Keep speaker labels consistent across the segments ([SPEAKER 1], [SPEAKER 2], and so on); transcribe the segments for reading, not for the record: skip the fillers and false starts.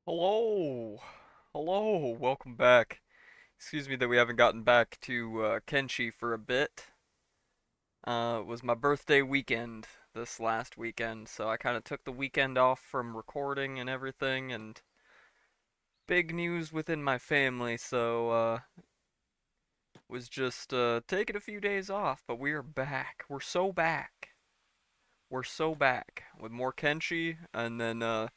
[SPEAKER 1] Hello! Hello! Welcome back. Excuse me that we haven't gotten back to Kenshi for a bit. It was my birthday weekend this last weekend, so I kind of took the weekend off from recording and everything, and big news within my family, so was just taking a few days off, but we are back. We're so back. We're so back with more Kenshi, and then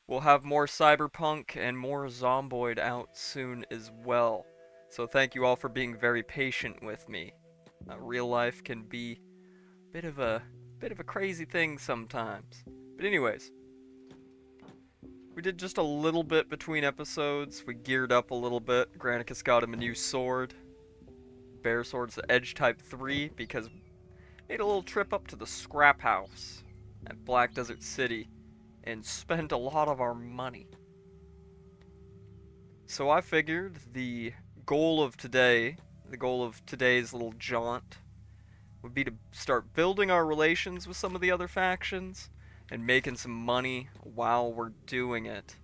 [SPEAKER 1] we'll have more Cyberpunk and more Zomboid out soon as well. So thank you all for being very patient with me. Real life can be a bit of a crazy thing sometimes. But anyways, we did just a little bit between episodes. We geared up a little bit. Granicus got him a new sword. Bear Sword's Edge Type 3 because we made a little trip up to the scrap house at Black Desert City and spent a lot of our money. So I figured the goal of today's little jaunt, would be to start building our relations with some of the other factions and making some money while we're doing it.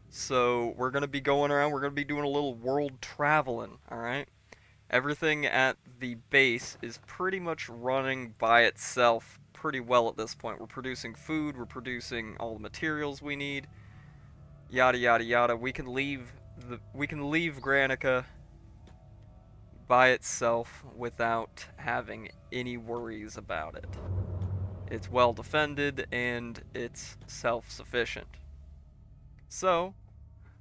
[SPEAKER 1] So we're gonna be going around, we're gonna be doing a little world traveling, alright? Everything at the base is pretty much running by itself pretty well at this point. We're producing food, we're producing all the materials we need, yada yada yada. We can leave Granica by itself without having any worries about it. It's well defended and it's self-sufficient. So,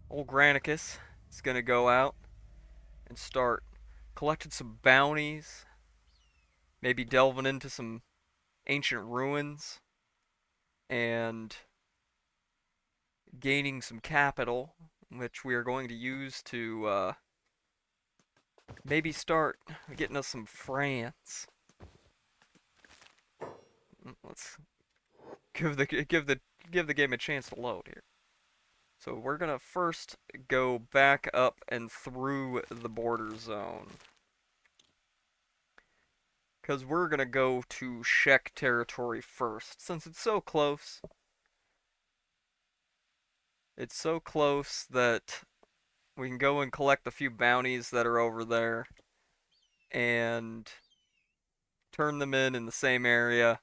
[SPEAKER 1] old Granicus is gonna go out and start collecting some bounties, maybe delving into some ancient ruins, and gaining some capital, which we are going to use to maybe start getting us some France. Let's give the game a chance to load here. So we're gonna first go back up and through the border zone. Because we're gonna go to Shek territory first, since it's so close. It's so close that we can go and collect a few bounties that are over there and turn them in the same area.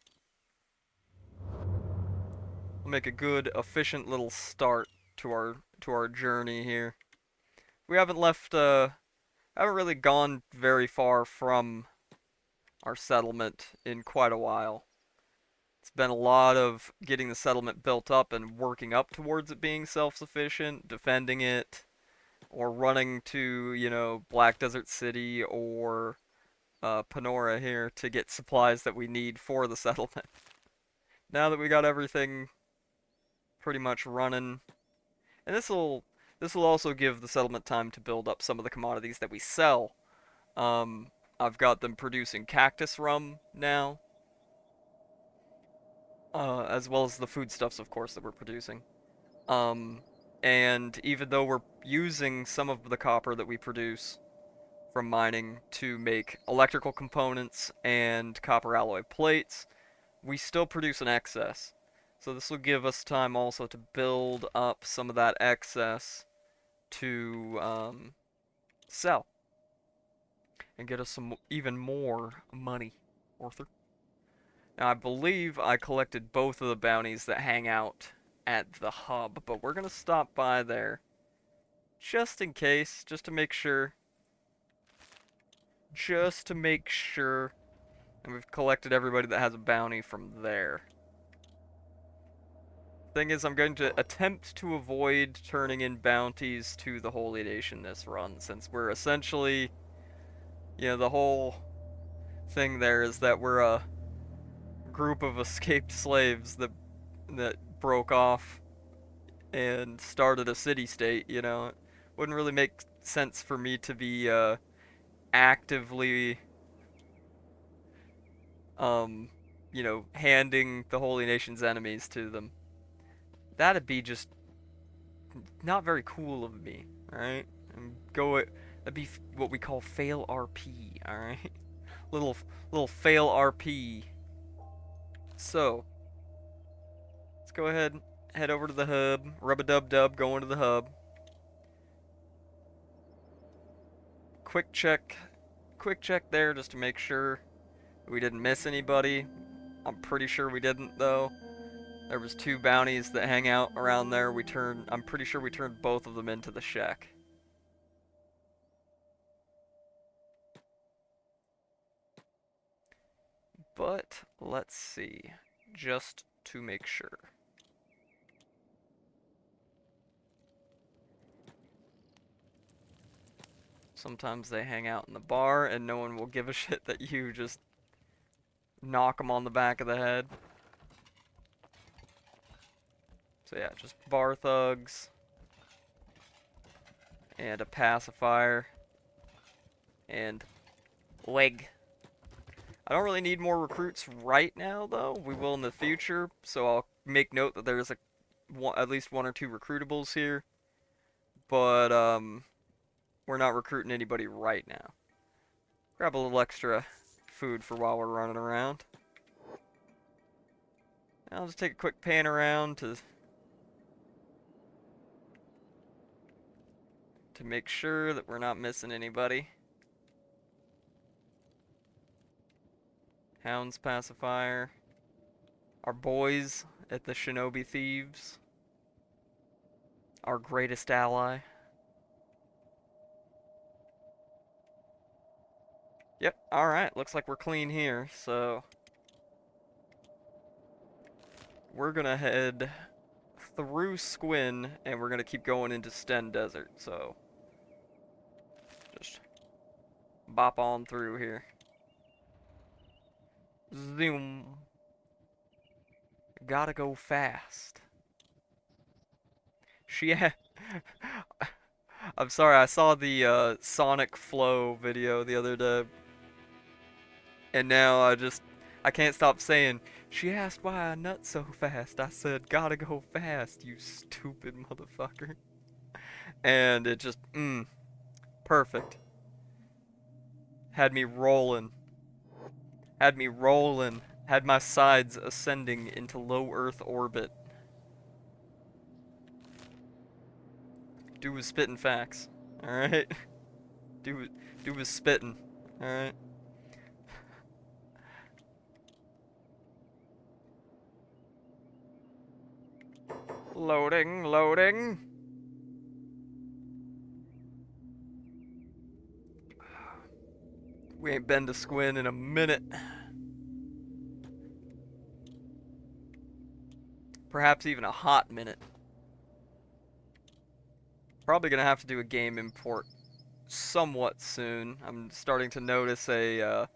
[SPEAKER 1] We'll make a good, efficient little start to our journey here. We haven't really gone very far from our settlement in quite a while. It's been a lot of getting the settlement built up and working up towards it being self-sufficient, defending it, or running to, Black Desert City or Panora here to get supplies that we need for the settlement. Now that we got everything pretty much running, and this will also give the settlement time to build up some of the commodities that we sell. I've got them producing cactus rum now, as well as the foodstuffs, of course, that we're producing. Um, and even though we're using some of the copper that we produce from mining to make electrical components and copper alloy plates, we still produce an excess. So this will give us time also to build up some of that excess to sell and get us some even more money, Arthur. Now, I believe I collected both of the bounties that hang out at the hub, but we're going to stop by there just in case, just to make sure. Just to make sure. And we've collected everybody that has a bounty from there. Thing is, I'm going to attempt to avoid turning in bounties to the Holy Nation this run, since we're essentially, the whole thing there is that we're a group of escaped slaves that broke off and started a city-state, It wouldn't really make sense for me to be actively, um, handing the Holy Nation's enemies to them. That'd be just not very cool of me, alright? That'd be what we call fail RP, alright? little little fail RP. So, let's go ahead. head over to the hub. Rub-a-dub-dub, going to the hub. Quick check there just to make sure we didn't miss anybody. I'm pretty sure we didn't though. There was 2 bounties that hang out around there. I'm pretty sure we turned both of them into the Shek. But let's see, just to make sure. Sometimes they hang out in the bar and no one will give a shit that you just knock them on the back of the head. So yeah, just bar thugs. And a pacifier. And leg. I don't really need more recruits right now, though. We will in the future, so I'll make note that there's at least 1 or 2 recruitables here. But, we're not recruiting anybody right now. Grab a little extra food for while we're running around. I'll just take a quick pan around to make sure that we're not missing anybody. Hound's pacifier. Our boys at the Shinobi Thieves. Our greatest ally. Yep, alright, looks like we're clean here, so we're gonna head through Squin and we're gonna keep going into Sten Desert, so just bop on through here. Zoom. Gotta go fast. I'm sorry, I saw the Sonic Flow video the other day. And now I can't stop saying, she asked why I nut so fast. I said, gotta go fast, you stupid motherfucker. And it just, perfect. Had me rolling. Had me rolling. Had my sides ascending into low Earth orbit. Dude was spitting facts. Alright? Dude was spitting. Alright? Loading, loading. We ain't been to Squin in a minute. Perhaps even a hot minute. Probably gonna have to do a game import somewhat soon. I'm starting to notice a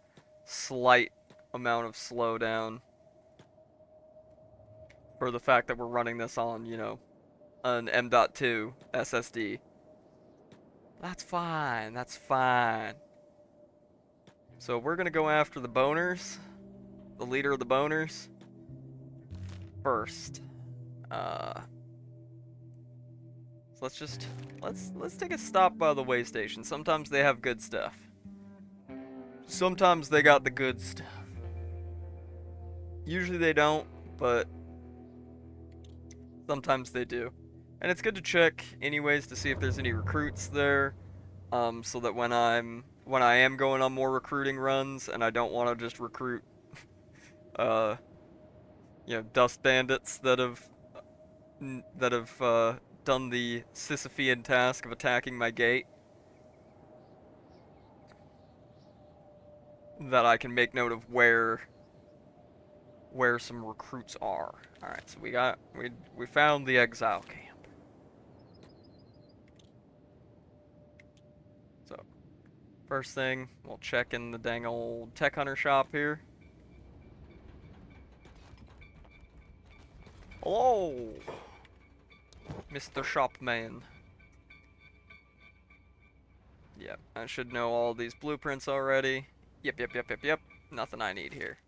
[SPEAKER 1] slight amount of slowdown for the fact that we're running this on, you know, an M.2 SSD. That's fine, that's fine. So we're gonna go after the boners, the leader of the boners, first. So let's take a stop by the way station. Sometimes they have good stuff. Sometimes they got the good stuff. Usually they don't, but sometimes they do. And it's good to check anyways to see if there's any recruits there. So that when I am going on more recruiting runs and I don't want to just recruit you know, dust bandits that have done the Sisyphean task of attacking my gate, that I can make note of where some recruits are. All right, so we found the exile camp. So first thing, we'll check in the dang old tech hunter shop here. Hello, Mr. Shopman. Yep, I should know all these blueprints already. Yep. Nothing I need here.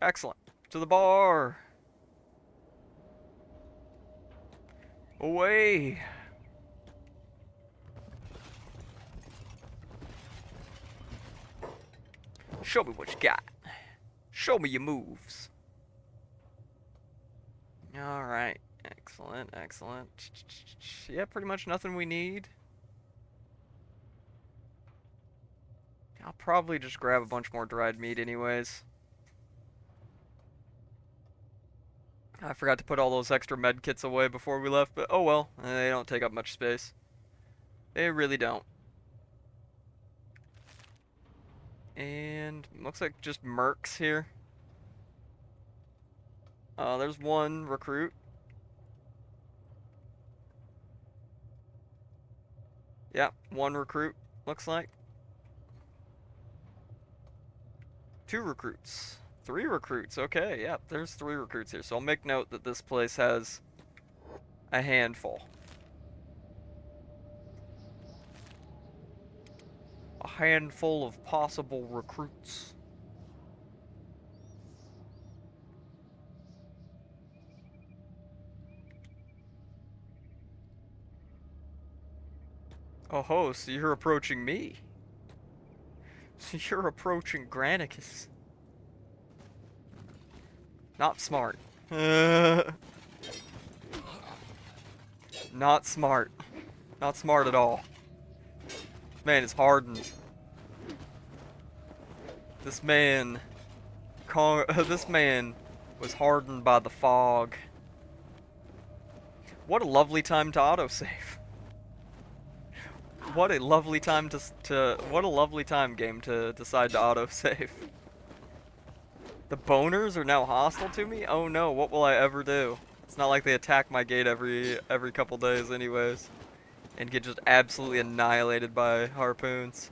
[SPEAKER 1] Excellent. To the bar. Away. Show me what you got. Show me your moves. Alright. Excellent, excellent. Yeah, pretty much nothing we need. I'll probably just grab a bunch more dried meat anyways. I forgot to put all those extra med kits away before we left, but oh well, they don't take up much space. They really don't. And looks like just mercs here. There's one recruit. Yep, one recruit, looks like. Two recruits. Three recruits, okay, yep, there's three recruits here. So I'll make note that this place has a handful. A handful of possible recruits. Oh ho, so you're approaching me. So you're approaching Granicus. Not smart. Not smart. Not smart at all. This man is hardened. This man... this man was hardened by the fog. What a lovely time to autosave. What a lovely time what a lovely time, game, to decide to autosave. The boners are now hostile to me? Oh no, what will I ever do? It's not like they attack my gate every couple days anyways. And get just absolutely annihilated by harpoons.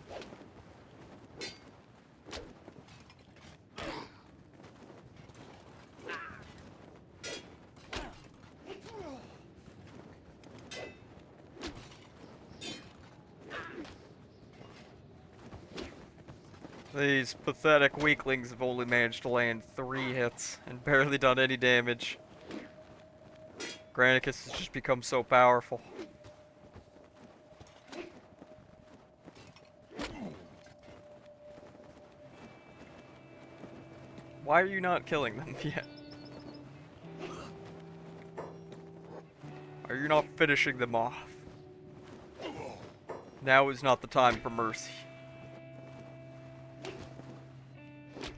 [SPEAKER 1] These pathetic weaklings have only managed to land 3 hits and barely done any damage. Granicus has just become so powerful. Why are you not killing them yet? Are you not finishing them off? Now is not the time for mercy.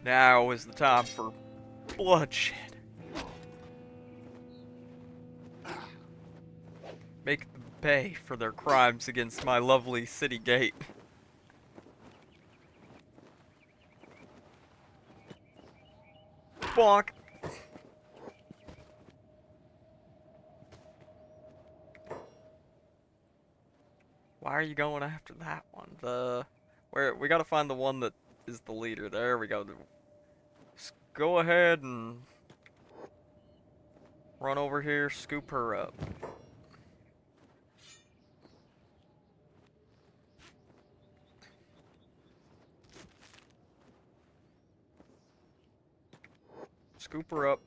[SPEAKER 1] Now is the time for bloodshed. Make them pay for their crimes against my lovely city gate. Bonk! Why are you going after that one? Where we gotta find the one that is the leader. There we go. Just go ahead and run over here, scoop her up. Scoop her up.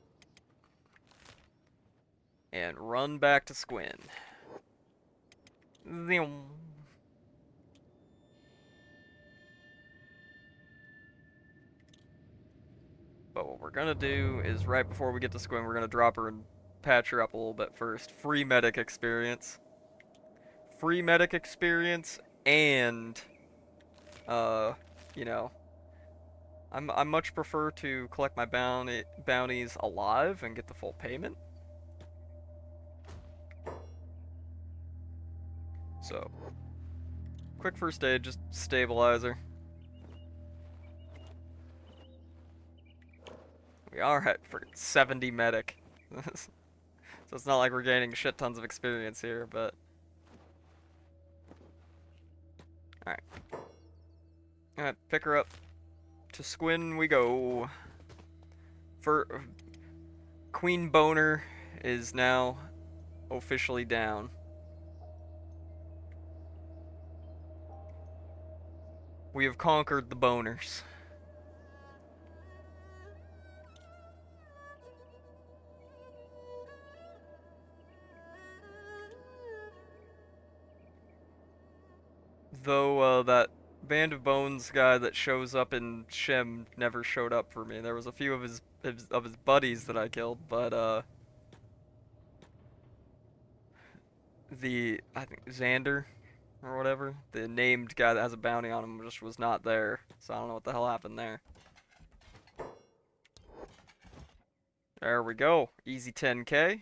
[SPEAKER 1] And run back to Squin. Zoom. But what we're gonna do is right before we get to Squin, we're gonna drop her and patch her up a little bit first. Free medic experience. Free medic experience and you know, I much prefer to collect my bounties alive and get the full payment. So, quick first aid, just stabilizer. We are at for 70 medic. So it's not like we're gaining shit tons of experience here, but... Alright. Alright, pick her up. To Squin we go. For Queen Boner is now officially down. We have conquered the boners. Though that Band of Bones guy that shows up in Shim never showed up for me. There was a few of his buddies that I killed, but I think Xander or whatever, the named guy that has a bounty on him just was not there. So I don't know what the hell happened there. There we go. Easy 10K.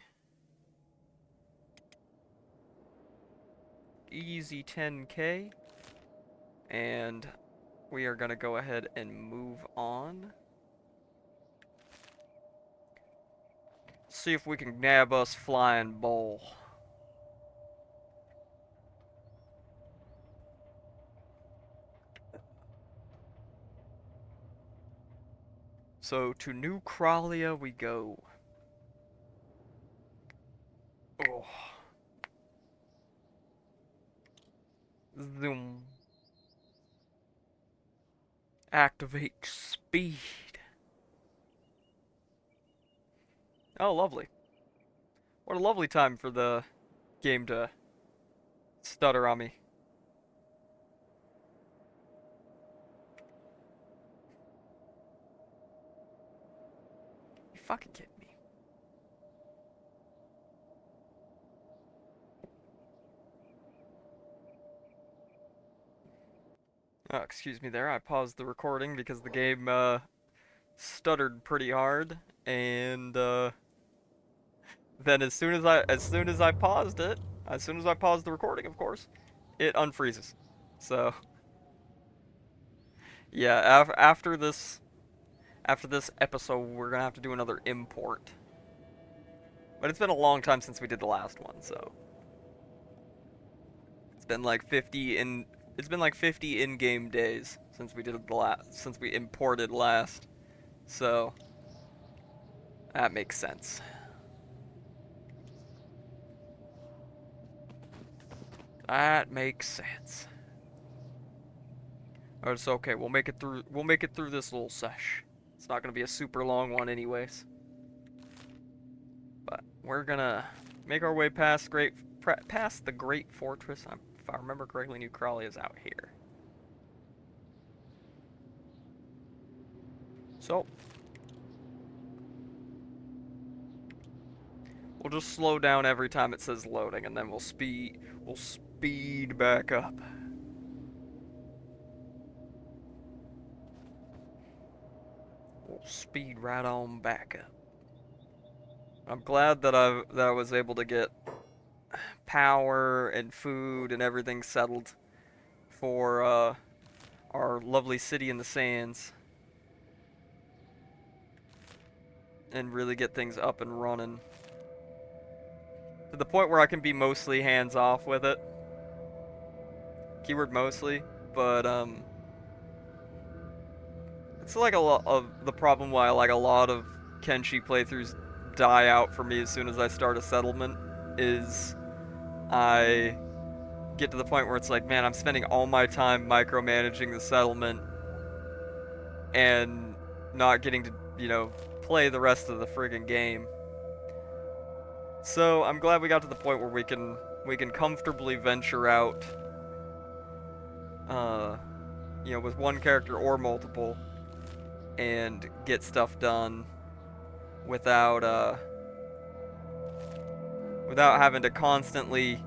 [SPEAKER 1] Easy 10K. And we are going to go ahead and move on. See if we can nab us flying bull. So to New Kralia we go. Oh. Zoom. Activate speed. Oh, lovely. What a lovely time for the game to stutter on me. You fucking kidding me? Oh, excuse me there. I paused the recording because the game stuttered pretty hard, and then as soon as I paused it, as soon as I paused the recording, of course, it unfreezes. So yeah, after this episode, we're gonna have to do another import. But it's been a long time since we did the last one, so it's been like 50 in it's been like 50 in-game days since we did the last since we imported last. So that makes sense. That makes sense. Oh, it's okay. We'll make it through. We'll make it through this little sesh. It's not gonna be a super long one, anyways. But we're gonna make our way past the Great Fortress. If I remember correctly, New Crawley is out here. So we'll just slow down every time it says loading, and then we'll speed back up. We'll speed right on back up. I'm glad that I was able to get power and food and everything settled for our lovely city in the sands, and really get things up and running to the point where I can be mostly hands off with it. Keyword mostly, but it's like a lot of the problem why like a lot of Kenshi playthroughs die out for me as soon as I start a settlement is I get to the point where it's like, man, I'm spending all my time micromanaging the settlement and not getting to, play the rest of the friggin' game. So I'm glad we got to the point where we can comfortably venture out, uh, with one character or multiple, and get stuff done without without having to constantly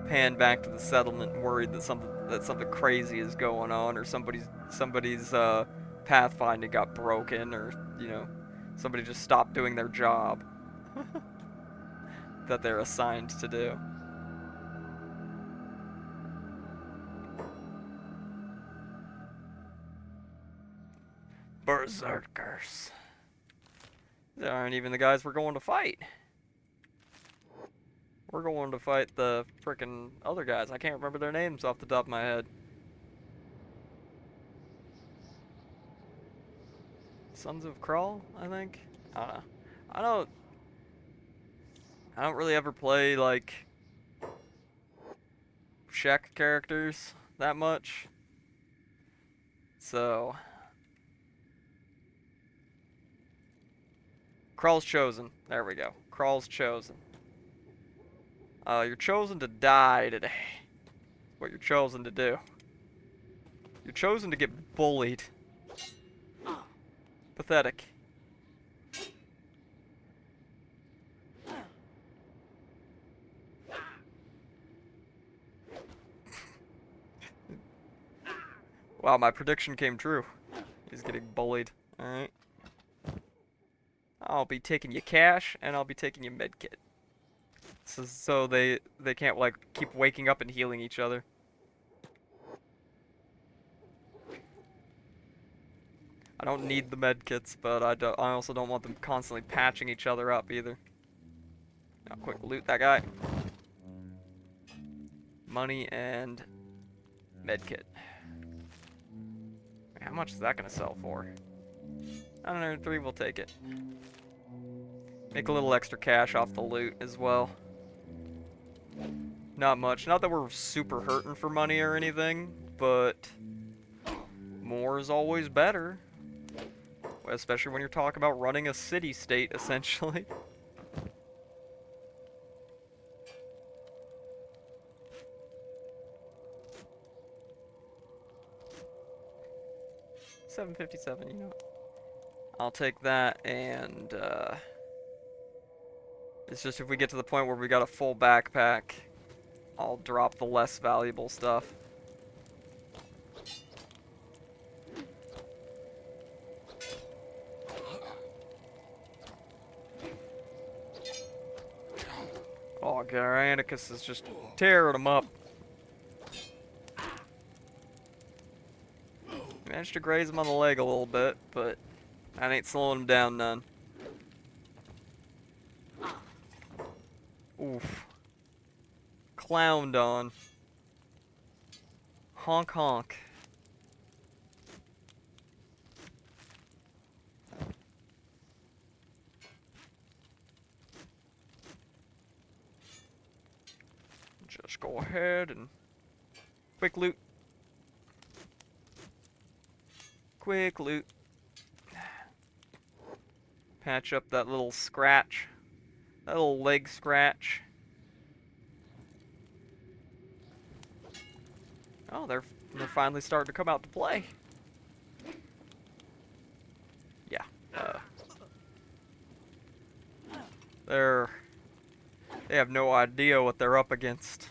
[SPEAKER 1] pan back to the settlement worried that something crazy is going on, or somebody's pathfinding got broken, or somebody just stopped doing their job that they're assigned to do. Berserkers. They aren't even the guys we're going to fight. We're going to fight the frickin' other guys. I can't remember their names off the top of my head. Sons of Krull, I think. I don't know. I don't. I don't really ever play like Shek characters that much. So Krull's chosen. There we go. Krull's chosen. You're chosen to die today. What you're chosen to do. You're chosen to get bullied. Pathetic. Wow, my prediction came true. He's getting bullied. Alright. I'll be taking you cash, and I'll be taking you medkit. So they can't, like, keep waking up and healing each other. I don't need the medkits, but I also don't want them constantly patching each other up either. Now, quick loot that guy. Money and medkit. How much is that gonna sell for? 903, we'll take it. Make a little extra cash off the loot as well. Not much. Not that we're super hurting for money or anything, but more is always better. Especially when you're talking about running a city-state, essentially. $7.57, you know. I'll take that, and it's just if we get to the point where we got a full backpack, I'll drop the less valuable stuff. Oh, Gyranicus is just tearing them up. Managed to graze him on the leg a little bit, but that ain't slowing him down none. Oof. Clowned on. Honk honk. Just go ahead and quick loot. Quick loot. Patch up that little scratch. That little leg scratch. Oh, they're finally starting to come out to play. Yeah. They have no idea what they're up against.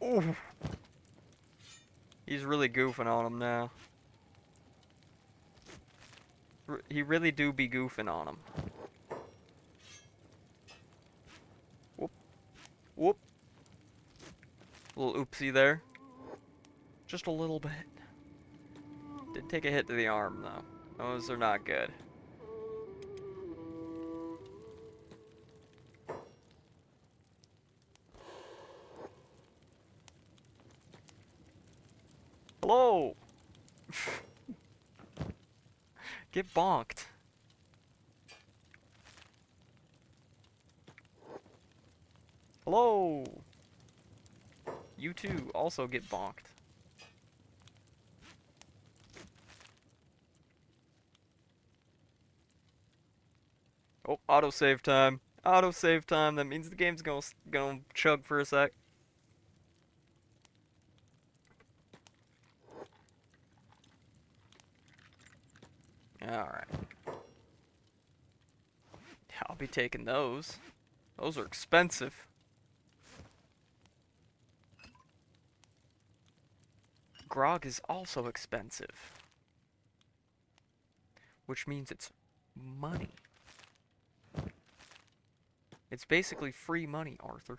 [SPEAKER 1] Ooh. He's really goofing on him now. He really do be goofing on him. Whoop. Whoop. Little oopsie there. Just a little bit. Did take a hit to the arm, though. Those are not good. Hello! Get bonked. Hello! You too, also get bonked. Oh, autosave time. Autosave time, that means the game's gonna chug for a sec. Alright. I'll be taking those. Those are expensive. Grog is also expensive. Which means it's money. It's basically free money, Arthur.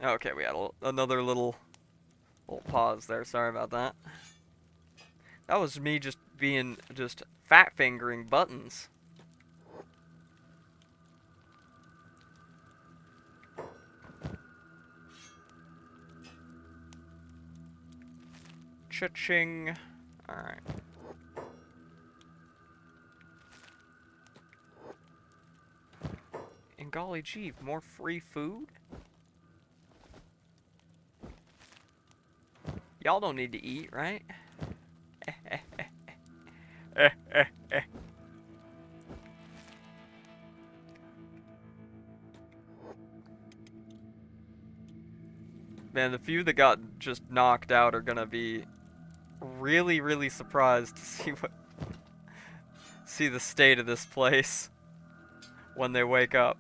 [SPEAKER 1] Okay, we had another little pause there. Sorry about that. That was me just being fat fingering buttons. Cha-ching. Alright. And golly gee, more free food? Y'all don't need to eat, right? Man, the few that got just knocked out are gonna be really, really surprised to see the state of this place when they wake up.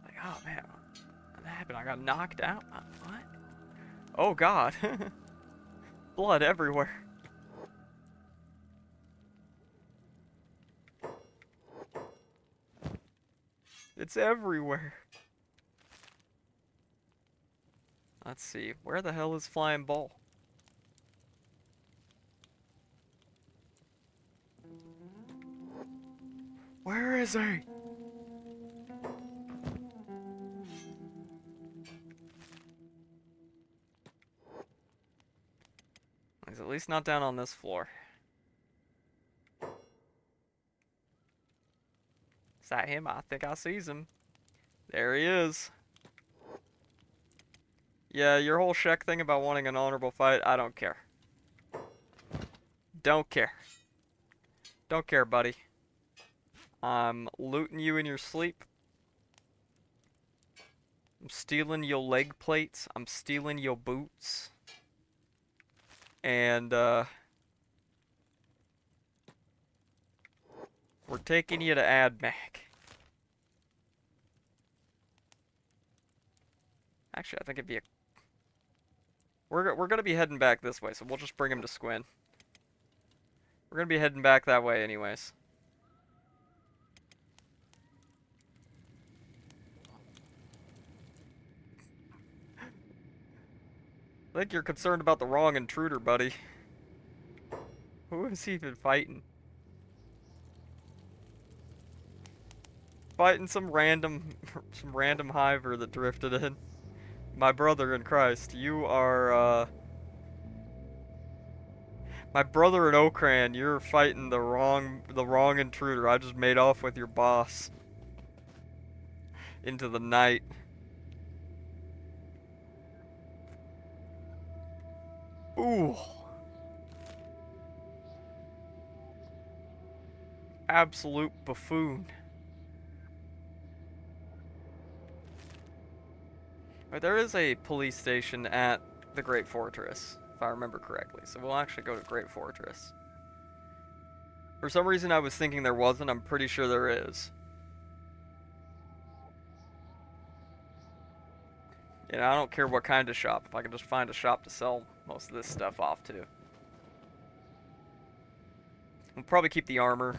[SPEAKER 1] Like, oh man, what happened? I got knocked out? What? Oh god. Blood everywhere. It's everywhere. Let's see. Where the hell is Flying Ball? Where is he? He's at least not down on this floor. Is that him? I think I sees him. There he is. Yeah, your whole Shek thing about wanting an honorable fight, I don't care. Don't care. Don't care, buddy. I'm looting you in your sleep. I'm stealing your leg plates. I'm stealing your boots. And, we're taking you to AdMac. Actually, I think it'd be a... We're gonna be heading back this way, so we'll just bring him to Squin. We're gonna be heading back that way anyways. I think you're concerned about the wrong intruder, buddy. Who is he even fighting? Fighting some random hiver that drifted in. My brother in Christ, you are, my brother in Okran, you're fighting the wrong intruder. I just made off with your boss. Into the night. Ooh. Absolute buffoon. Right, there is a police station at the Great Fortress, if I remember correctly. So we'll actually go to Great Fortress. For some reason I was thinking there wasn't. I'm pretty sure there is. You know, I don't care what kind of shop, if I can just find a shop to sell most of this stuff off to. We'll probably keep the armor.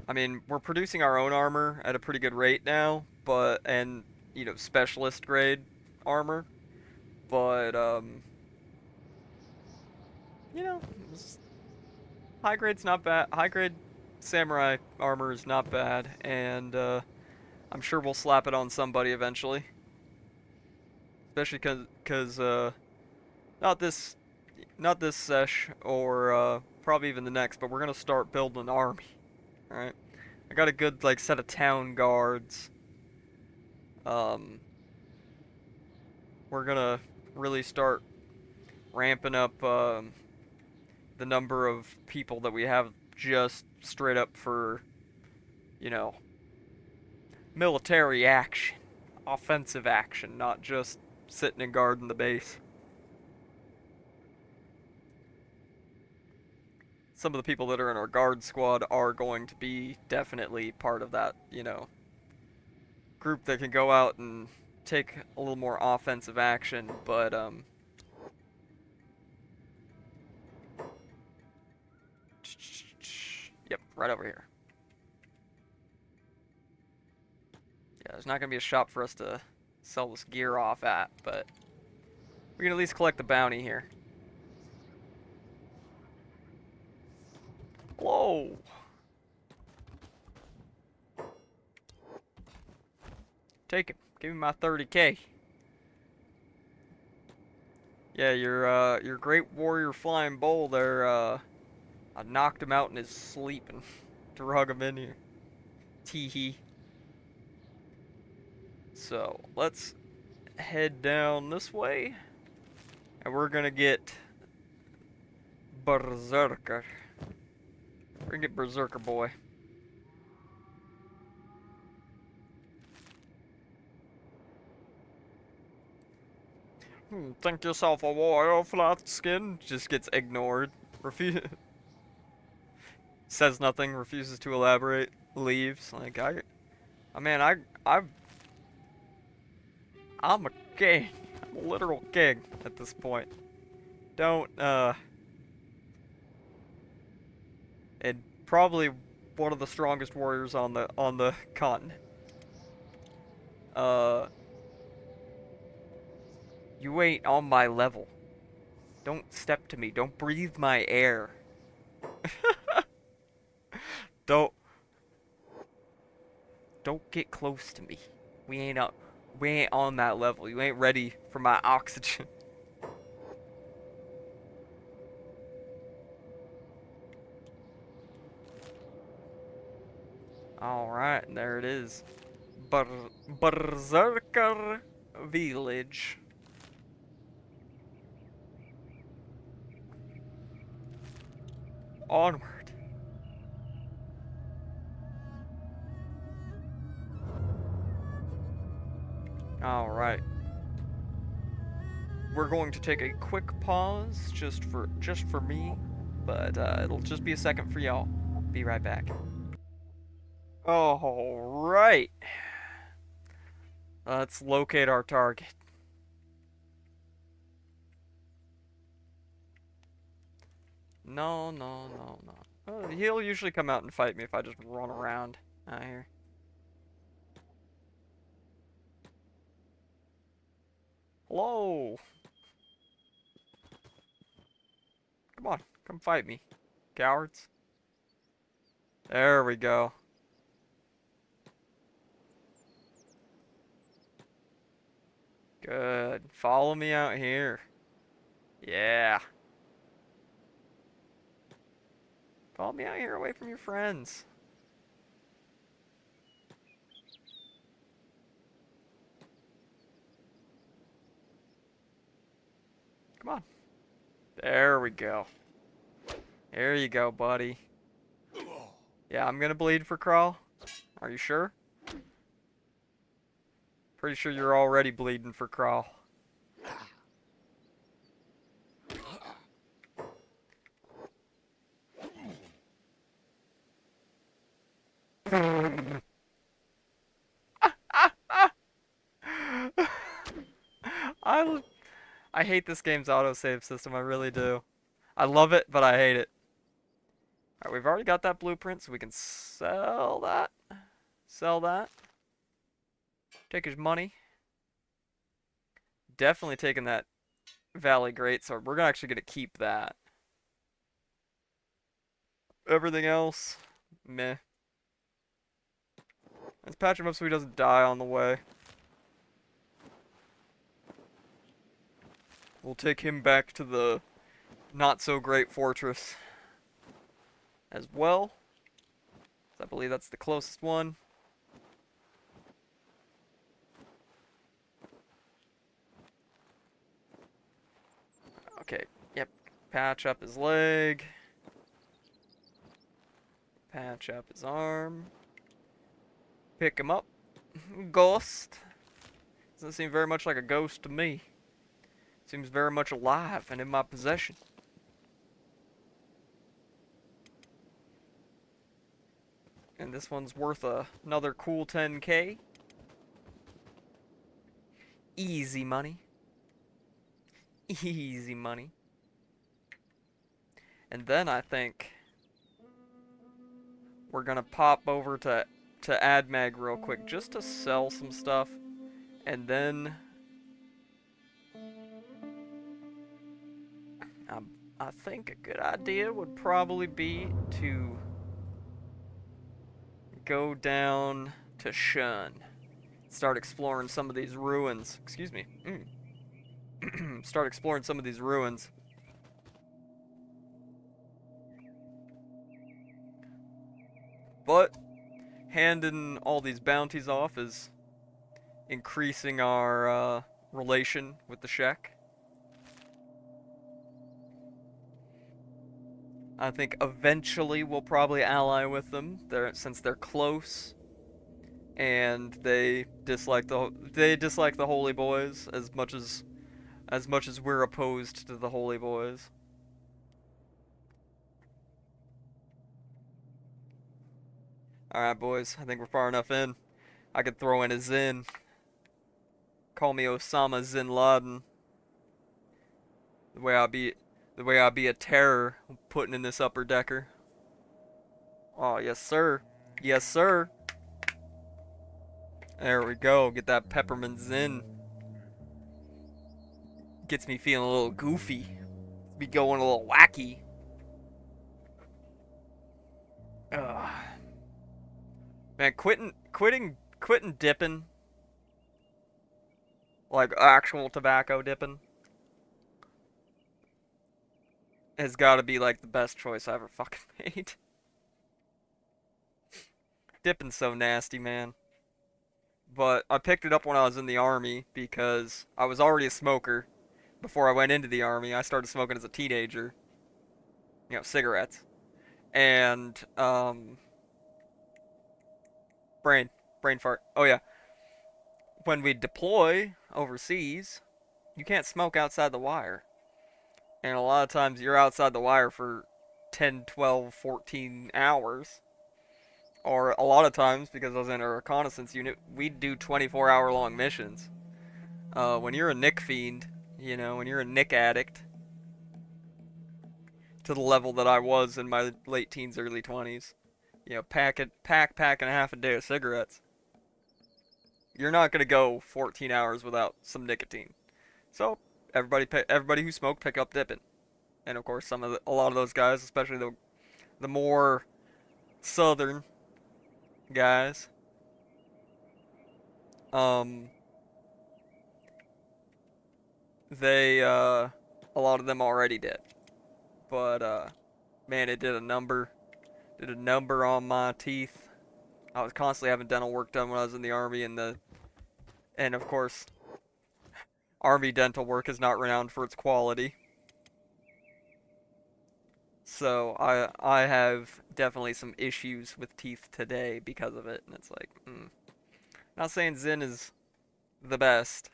[SPEAKER 1] I mean, we're producing our own armor at a pretty good rate now, and, you know, specialist grade armor. But, you know, high grade's not bad. High grade samurai armor is not bad, and, I'm sure we'll slap it on somebody eventually. Especially cause not this sesh, or, probably even the next, but we're gonna start building an army. Alright? I got a good, like, set of town guards. We're gonna really start ramping up, the number of people that we have just straight up for, you know, military action. Offensive action, not just sitting and guarding the base. Some of the people that are in our guard squad are going to be definitely part of that, you know, group that can go out and take a little more offensive action, but, yep, right over here. Yeah, there's not going to be a shop for us to sell this gear off at, but we can at least collect the bounty here. Whoa! Take it. Give me my 30K. Yeah, your great warrior flying bull there, I knocked him out in his sleep and drug him in here. Tee-hee. So, let's head down this way. And we're gonna get Berserker. We're gonna get Berserker boy. Think yourself a warrior, flat skin. Just gets ignored. Refuse says nothing. Refuses to elaborate. Leaves. Like I mean, I'm a king. I'm a literal king at this point. Don't and probably one of the strongest warriors on the continent. Uh, you ain't on my level. Don't step to me. Don't breathe my air. Don't don't get close to me. We ain't up. We ain't on that level. You ain't ready for my oxygen. All right, there it is. Berserker Village. Onward. All right. We're going to take a quick pause just for me, but it'll just be a second for y'all. Be right back. All right. Let's locate our target. No, no, no, no. He'll usually come out and fight me if I just run around out here. Hello. Come on, come fight me, cowards. There we go. Good. Follow me out here. Yeah. Follow me out here away from your friends. Come on. There we go. There you go, buddy. Yeah, I'm gonna bleed for crawl. Are you sure? Pretty sure you're already bleeding for crawl. I I hate this game's autosave system. I really do. I love it, but I hate it. Alright, we've already got that blueprint, so we can sell that. Sell that. Take his money. Definitely taking that Valley Greatsword. We're actually gonna keep that. Everything else, meh. Let's patch him up so he doesn't die on the way. We'll take him back to the not-so-great fortress as well. I believe that's the closest one. Okay, yep. Patch up his leg. Patch up his arm. Pick him up. Ghost. Doesn't seem very much like a ghost to me. Seems very much alive and in my possession. And this one's worth another cool 10k. Easy money. Easy money. And then I think we're gonna pop over to AdMag real quick just to sell some stuff. And then I think a good idea would probably be to go down to Shun. Start exploring some of these ruins. Excuse me. Start exploring some of these ruins. But handing all these bounties off is increasing our relation with the Shek. I think eventually we'll probably ally with them, since they're close, and they dislike the Holy Boys as much as as much as we're opposed to the Holy Boys. Alright, boys, I think we're far enough in. I could throw in a Zin. Call me Osama Zin Laden. The way I be, the way I be a terror putting in this upper decker. Oh, yes, sir. Yes, sir. There we go. Get that peppermint Zin. Gets me feeling a little goofy. Be going a little wacky. Ugh. Man, quitting dipping, like actual tobacco dipping, has got to be like the best choice I ever fucking made. Dipping's so nasty, man. But I picked it up when I was in the army because I was already a smoker before I went into the army. I started smoking as a teenager, cigarettes. And brain brain fart. Oh yeah. When we deploy overseas, you can't smoke outside the wire. And a lot of times you're outside the wire for 10, 12, 14 hours. Or a lot of times, because I was in a reconnaissance unit, we'd do 24-hour long missions. When you're a Nick fiend, when you're a Nick addict, to the level that I was in my late teens, early 20s, pack and a half a day of cigarettes, you're not gonna go 14 hours without some nicotine. So everybody who smoked, pick up dipping. And of course, a lot of those guys, especially the more southern guys, um, a lot of them already did. But man, it did a number on my teeth. I was constantly having dental work done when I was in the army, and of course, army dental work is not renowned for its quality. So I have definitely some issues with teeth today because of it, and it's like, not saying Zen is the best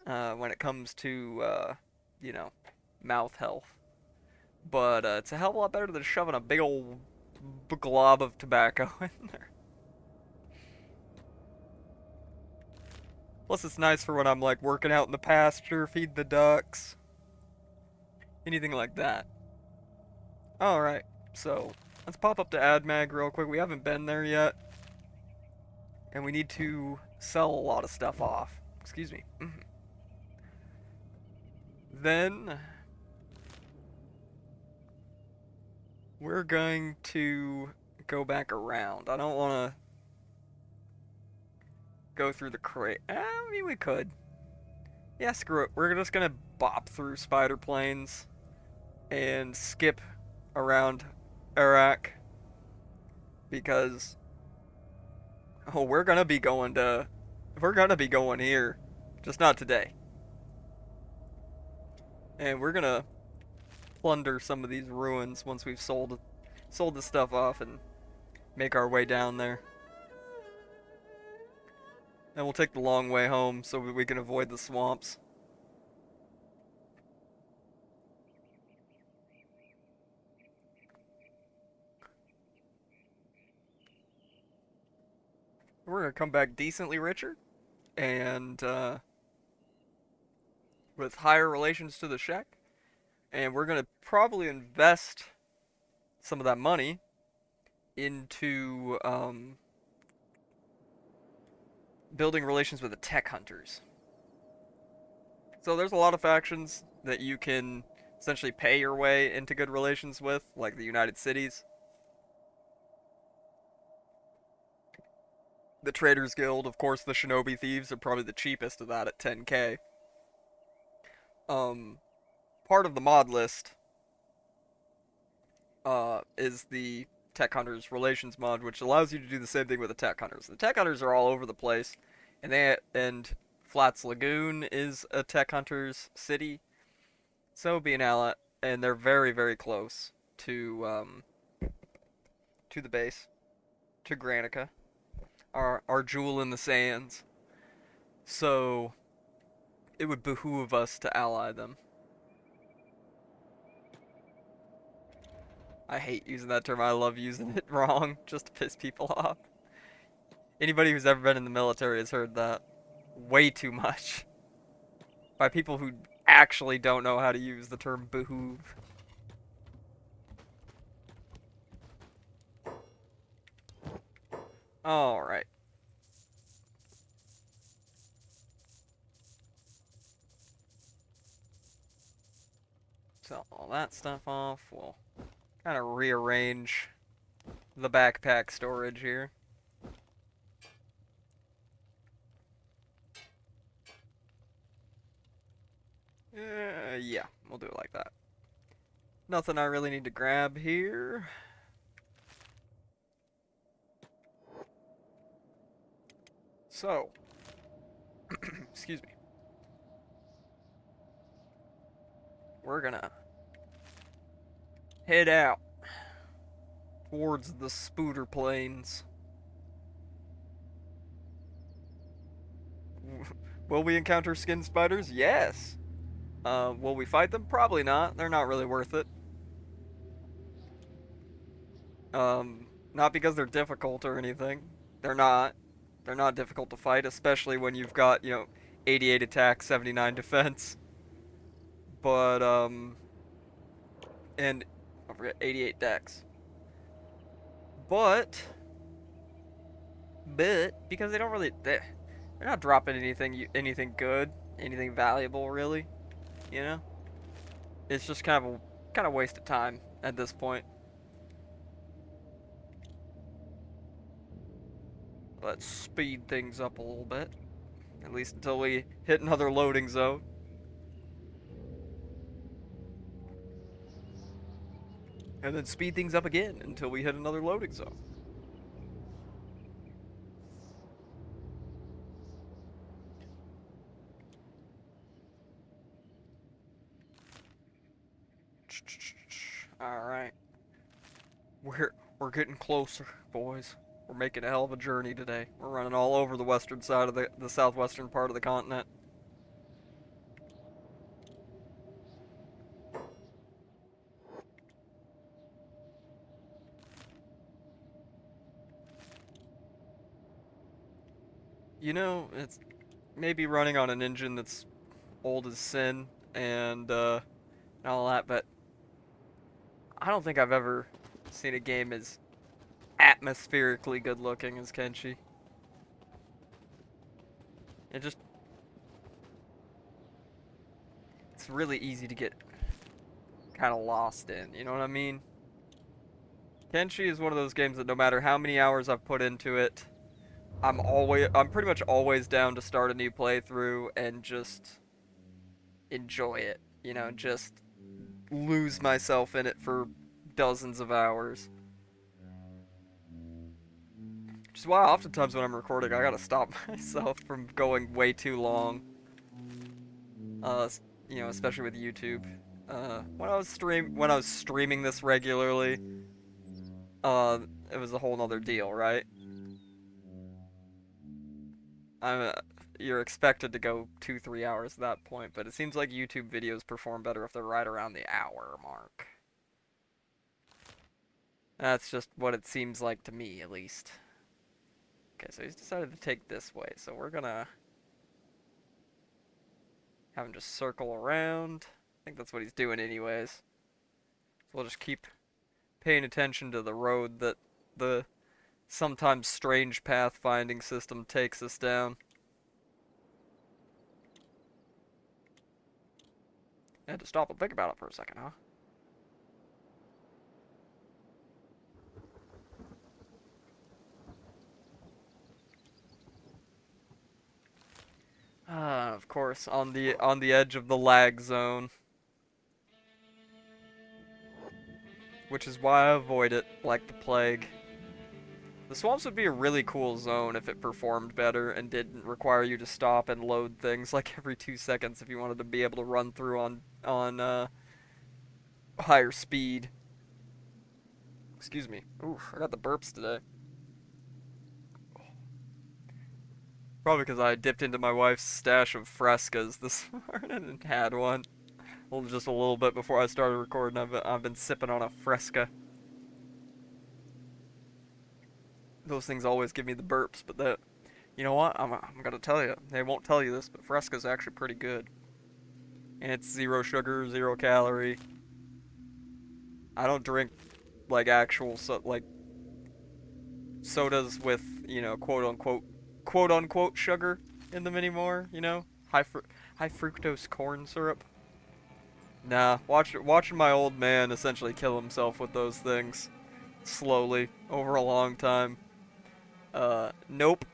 [SPEAKER 1] when it comes to you know mouth health, but it's a hell of a lot better than shoving a big old glob of tobacco in there. Plus, it's nice for when I'm like working out in the pasture, feed the ducks, anything like that. All right, so let's pop up to AdMag real quick. We haven't been there yet, and we need to sell a lot of stuff off. Excuse me. Then we're going to go back around. I don't want to go through the crate. I mean, we could. Yeah, screw it. We're just gonna bop through spider planes and skip around Iraq because we're gonna be going here, just not today. And we're gonna plunder some of these ruins once we've sold the stuff off and make our way down there. And we'll take the long way home so we can avoid the swamps. We're gonna come back decently richer and with higher relations to the Shek, and we're gonna probably invest some of that money into building relations with the tech hunters. So there's a lot of factions that you can essentially pay your way into good relations with, like the United Cities. The Traders Guild, of course, the Shinobi Thieves are probably the cheapest of that at 10k. Um, Part of the mod list is the Tech Hunters Relations mod, which allows you to do the same thing with the Tech Hunters. The Tech Hunters are all over the place, and Flats Lagoon is a Tech Hunters city, so be an ally, and they're very very close to the base, to Granica, our jewel in the sands. So it would behoove us to ally them. I hate using that term. I love using it wrong just to piss people off. Anybody who's ever been in the military has heard that way too much by people who actually don't know how to use the term behoove. Alright. Sell all that stuff off. We'll kind of rearrange the backpack storage here. Yeah, we'll do it like that. Nothing I really need to grab here. So, excuse me. We're gonna head out towards the Spooter Plains. Will we encounter skin spiders? Yes. Will we fight them? Probably not. They're not really worth it. Not because they're difficult or anything. They're not. They're not difficult to fight, especially when you've got, 88 attack, 79 defense. But, and, I forget, 88 dex. But, because they don't really, they're not dropping anything good, anything valuable, really, you know? It's just kind of waste of time at this point. Let's speed things up a little bit. At least until we hit another loading zone. And then speed things up again until we hit another loading zone. Alright. We're getting closer, boys. We're making a hell of a journey today. We're running all over the western side of the southwestern part of the continent. It's maybe running on an engine that's old as sin and all that, but I don't think I've ever seen a game as atmospherically good looking as Kenshi. It just it's really easy to get kind of lost in, you know what I mean? Kenshi is one of those games that no matter how many hours I've put into it, I'm pretty much always down to start a new playthrough and just enjoy it, just lose myself in it for dozens of hours. Which is why oftentimes when I'm recording, I gotta stop myself from going way too long. Uh, especially with YouTube. When I was streaming this regularly, uh, it was a whole nother deal, right? I'm you're expected to go 2-3 hours at that point, but it seems like YouTube videos perform better if they're right around the hour mark. That's just what it seems like to me, at least. Okay, so he's decided to take this way, so we're gonna have him just circle around. I think that's what he's doing anyways. So we'll just keep paying attention to the road that the sometimes strange pathfinding system takes us down. I had to stop and think about it for a second, huh? Of course, on the edge of the lag zone, which is why I avoid it like the plague. The swamps would be a really cool zone if it performed better and didn't require you to stop and load things like every 2 seconds if you wanted to be able to run through on higher speed. Excuse me. Oof, I got the burps today. Probably because I dipped into my wife's stash of frescas this morning and had one. Well, just a little bit before I started recording. I've been sipping on a fresca. Those things always give me the burps, but that, you know what? I'm gonna tell you. They won't tell you this, but fresca's actually pretty good. And it's zero sugar, zero calorie. I don't drink like actual like sodas with, quote unquote sugar in them anymore, high fructose corn syrup. Nah, watching my old man essentially kill himself with those things slowly over a long time. Nope.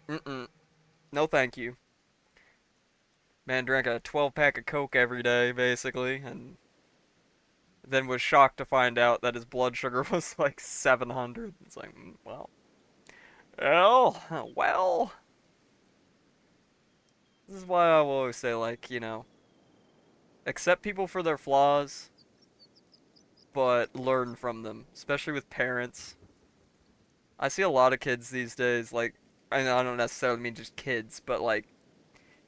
[SPEAKER 1] Mm-mm. No thank you. Man drank a 12 pack of Coke every day, basically, and then was shocked to find out that his blood sugar was like 700. It's like, well. This is why I will always say, like, accept people for their flaws, but learn from them, especially with parents. I see a lot of kids these days, like, and I don't necessarily mean just kids, but like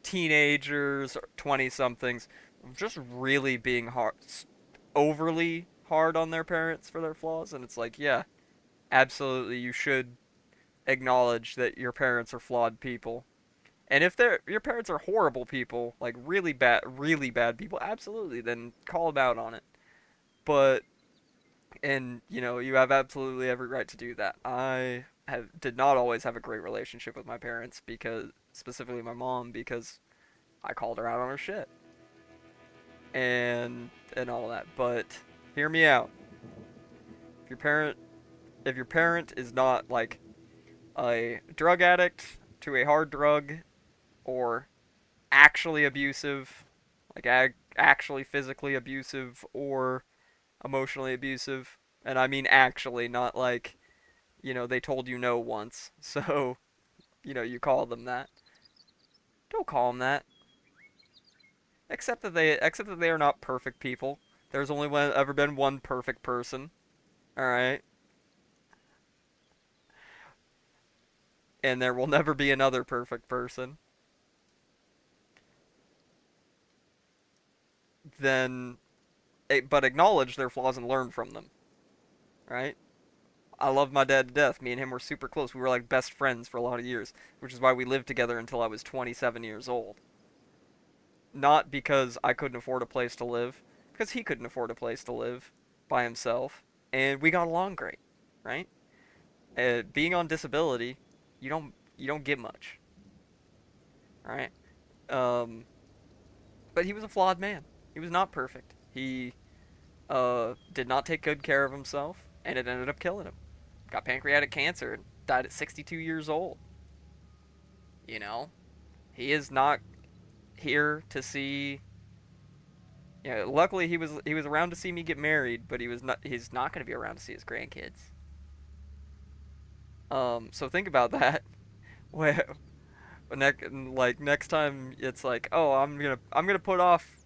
[SPEAKER 1] teenagers, 20 somethings, just really being overly hard on their parents for their flaws. And it's like, yeah, absolutely, you should acknowledge that your parents are flawed people. And if your parents are horrible people, like really bad people, absolutely, then call them out on it. But and you have absolutely every right to do that. I did not always have a great relationship with my parents, because specifically my mom, because I called her out on her shit and all that. But hear me out. If your parent if your parent is not like a drug addict to a hard drug, or actually abusive, like actually physically abusive or emotionally abusive, and I mean actually, not like, they told you no once, so, you call them that. Don't call them that. Accept that they are not perfect people. There's only ever been one perfect person, all right, and there will never be another perfect person. Then, but acknowledge their flaws and learn from them, right? I love my dad to death. Me and him were super close. We were like best friends for a lot of years, which is why we lived together until I was 27 years old. Not because I couldn't afford a place to live, because he couldn't afford a place to live by himself, and we got along great, right? Being on disability, you don't get much, right? Um, but he was a flawed man. He was not perfect. He did not take good care of himself, and it ended up killing him. Got pancreatic cancer and died at 62 years old. You know, he is not here to see. Yeah, luckily he was around to see me get married, but he's not going to be around to see his grandkids. So think about that. Where next time it's like, oh, I'm gonna put off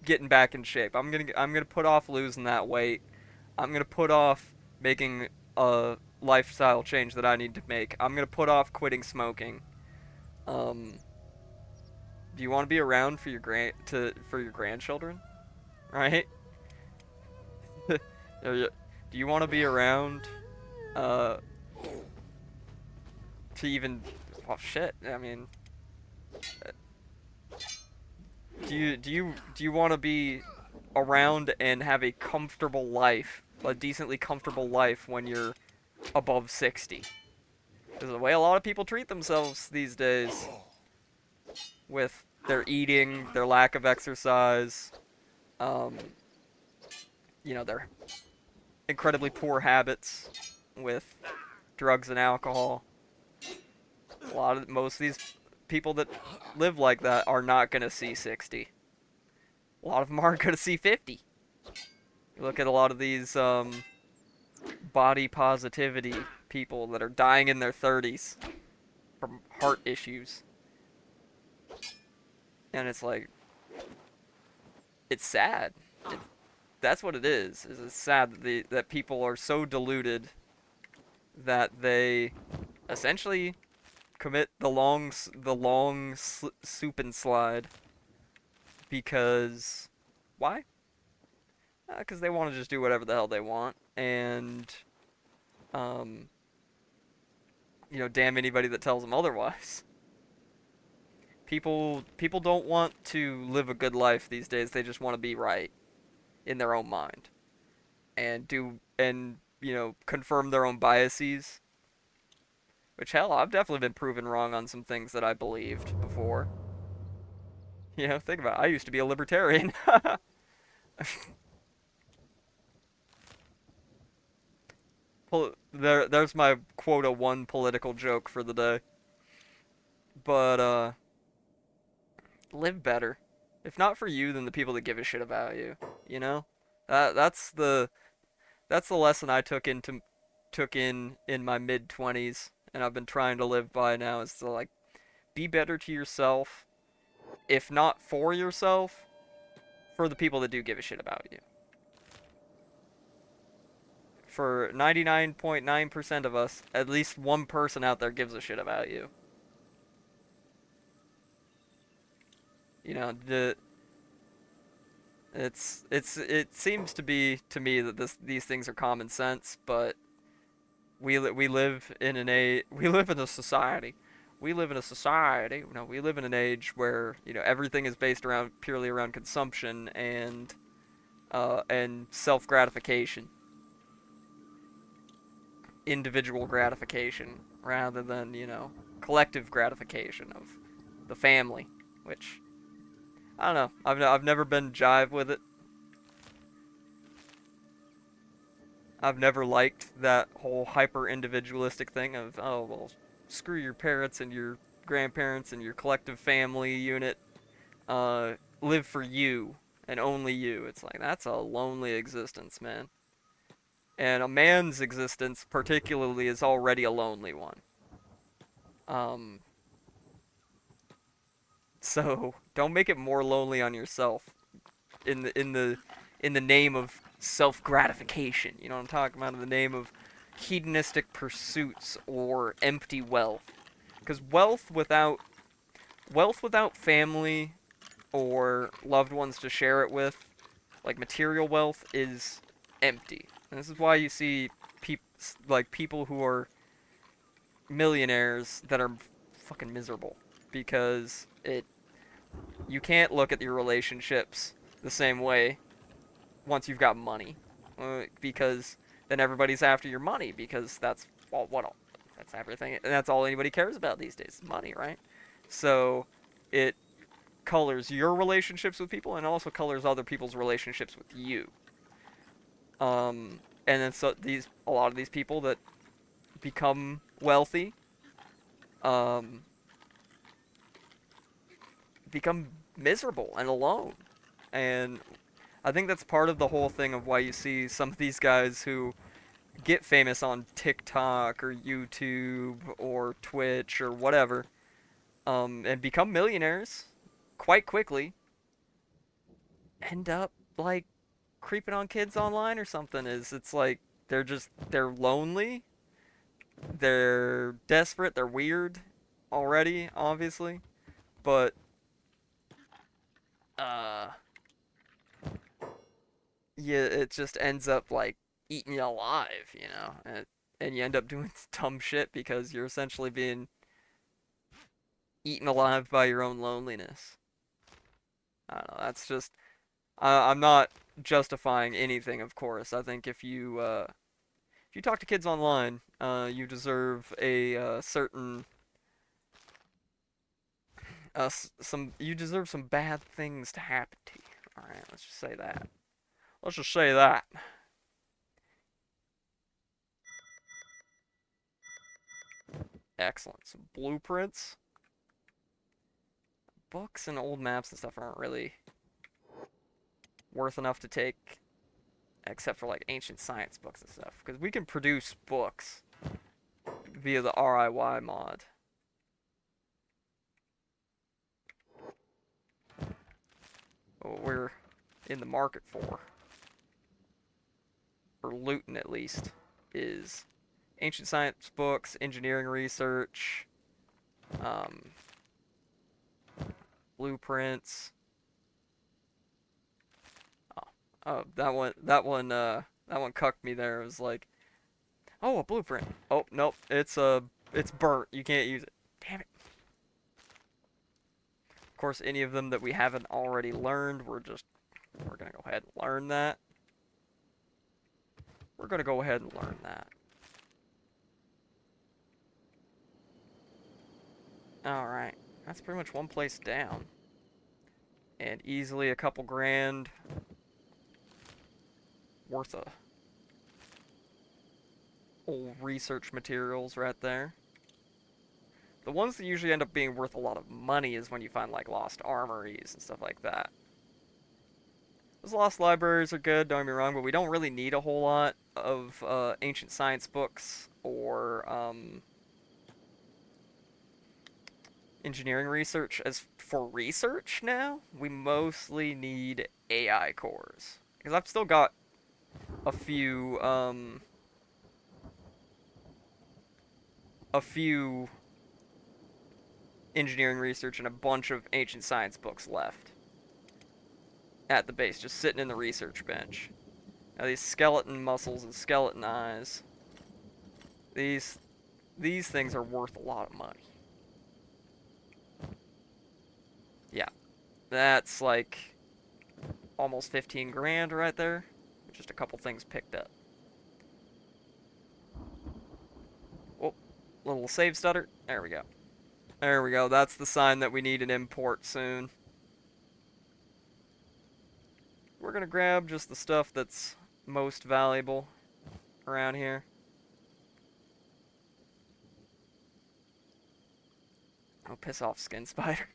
[SPEAKER 1] getting back in shape. I'm gonna put off losing that weight. I'm gonna put off making a lifestyle change that I need to make. I'm gonna put off quitting smoking. Um, do you want to be around for your grandchildren, right? Do you want to be around uh to even, well, shit. I mean, do you want to be around and have a comfortable life, a decently comfortable life when you're above 60? Because the way a lot of people treat themselves these days, with their eating, their lack of exercise, um, their incredibly poor habits with drugs and alcohol. Most of these people that live like that are not gonna see 60. A lot of them aren't gonna see 50. You look at a lot of these body positivity people that are dying in their 30s from heart issues, and it's like, it's sad. That's what it is. It's sad that people are so deluded that they essentially commit the long soup and slide because why? Because they want to just do whatever the hell they want, and um, damn anybody that tells them otherwise. People don't want to live a good life these days. They just want to be right in their own mind and confirm their own biases. Which hell, I've definitely been proven wrong on some things that I believed before. Think about it. I used to be a libertarian. There's my quota one political joke for the day. But live better. If not for you, then the people that give a shit about you. You know, that's the lesson I took in my mid 20s, and I've been trying to live by now. Is to like be better to yourself, if not for yourself, for the people that do give a shit about you. For 99.9% of us, at least one person out there gives a shit about you. The it seems to be to me that these things are common sense, but we live in we live in a society. We live in a society. No, we live in an age where everything is based around purely around consumption and self gratification, individual gratification, rather than collective gratification of the family, which I don't know. I've never been jive with it. I've never liked that whole hyper individualistic thing of, oh well, screw your parents and your grandparents and your collective family unit. Live for you and only you. It's like that's a lonely existence, man. And a man's existence, particularly, is already a lonely one. Um, so don't make it more lonely on yourself in the name of self gratification. You know what I'm talking about? In the name of hedonistic pursuits or empty wealth. Because wealth without family or loved ones to share it with, like material wealth, is empty. And this is why you see people who are millionaires that are fucking miserable because it you can't look at your relationships the same way once you've got money, because then everybody's after your money because that's that's everything, and that's all anybody cares about these days, money, right? So it colors your relationships with people and also colors other people's relationships with you. And then so a lot of these people that become wealthy, um, become miserable and alone, and I think that's part of the whole thing of why you see some of these guys who get famous on TikTok or YouTube or Twitch or whatever, and become millionaires quite quickly, end up like creeping on kids online or something. It's like they're lonely, they're desperate, they're weird already, obviously, but uh yeah, it just ends up like eating you alive, and you end up doing dumb shit because you're essentially being eaten alive by your own loneliness. I don't know. That's just I'm not justifying anything, of course. I think if you talk to kids online, you deserve a certain some you deserve some bad things to happen to you. All right, let's just say that. Let's just say that. Excellent. Some blueprints, books, and old maps and stuff aren't really worth enough to take, except for like ancient science books and stuff, because we can produce books via the RIY mod. What we're in the market for looting at least, is ancient science books, engineering research, Um, blueprints. Oh, oh, that one cucked me there. It was like, oh, a blueprint. Oh, nope, it's burnt. You can't use it. Damn it. Of course, any of them that we haven't already learned, we're gonna go ahead and learn that. We're gonna go ahead and learn that. All right, that's pretty much one place down, and easily a couple grand worth of old research materials right there. The ones that usually end up being worth a lot of money is when you find like lost armories and stuff like that. Those lost libraries are good, don't get me wrong, but we don't really need a whole lot of ancient science books or engineering research. As for research now, we mostly need AI cores. Because I've still got a few engineering research and a bunch of ancient science books left at the base, just sitting in the research bench. Now these skeleton muscles and skeleton eyes, these these things are worth a lot of money. Yeah, that's like almost 15 grand right there. Just a couple things picked up. Oh, little save stutter. There we go. There we go. That's the sign that we need an import soon. We're gonna grab just the stuff that's most valuable around here. Oh, piss off, skin spider.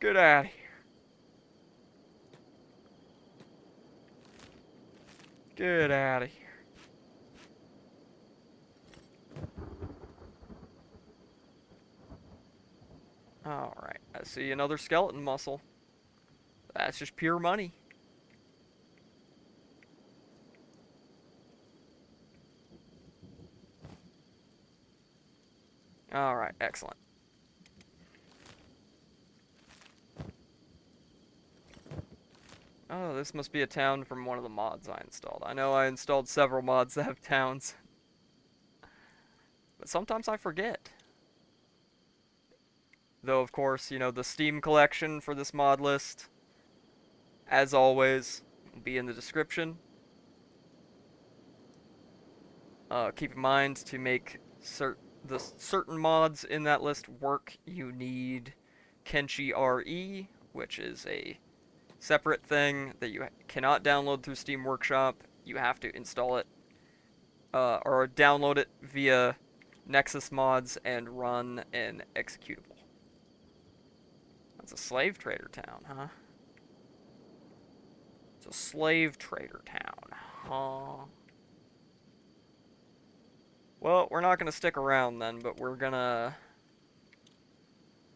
[SPEAKER 1] Get out of here. Get out of here. Alright, I see another skeleton muscle. That's just pure money. Alright, excellent. Oh, this must be a town from one of the mods I installed. I know I installed several mods that have towns. But sometimes I forget. Though, of course, you know, the Steam collection for this mod list, as always, will be in the description. Keep in mind to make the certain mods in that list work, you need Kenshi RE, which is a separate thing that you cannot download through Steam Workshop. You have to install it or download it via Nexus mods and run an executable. That's a slave trader town, huh? It's a slave trader town, huh? Well, we're not gonna stick around then, but we're gonna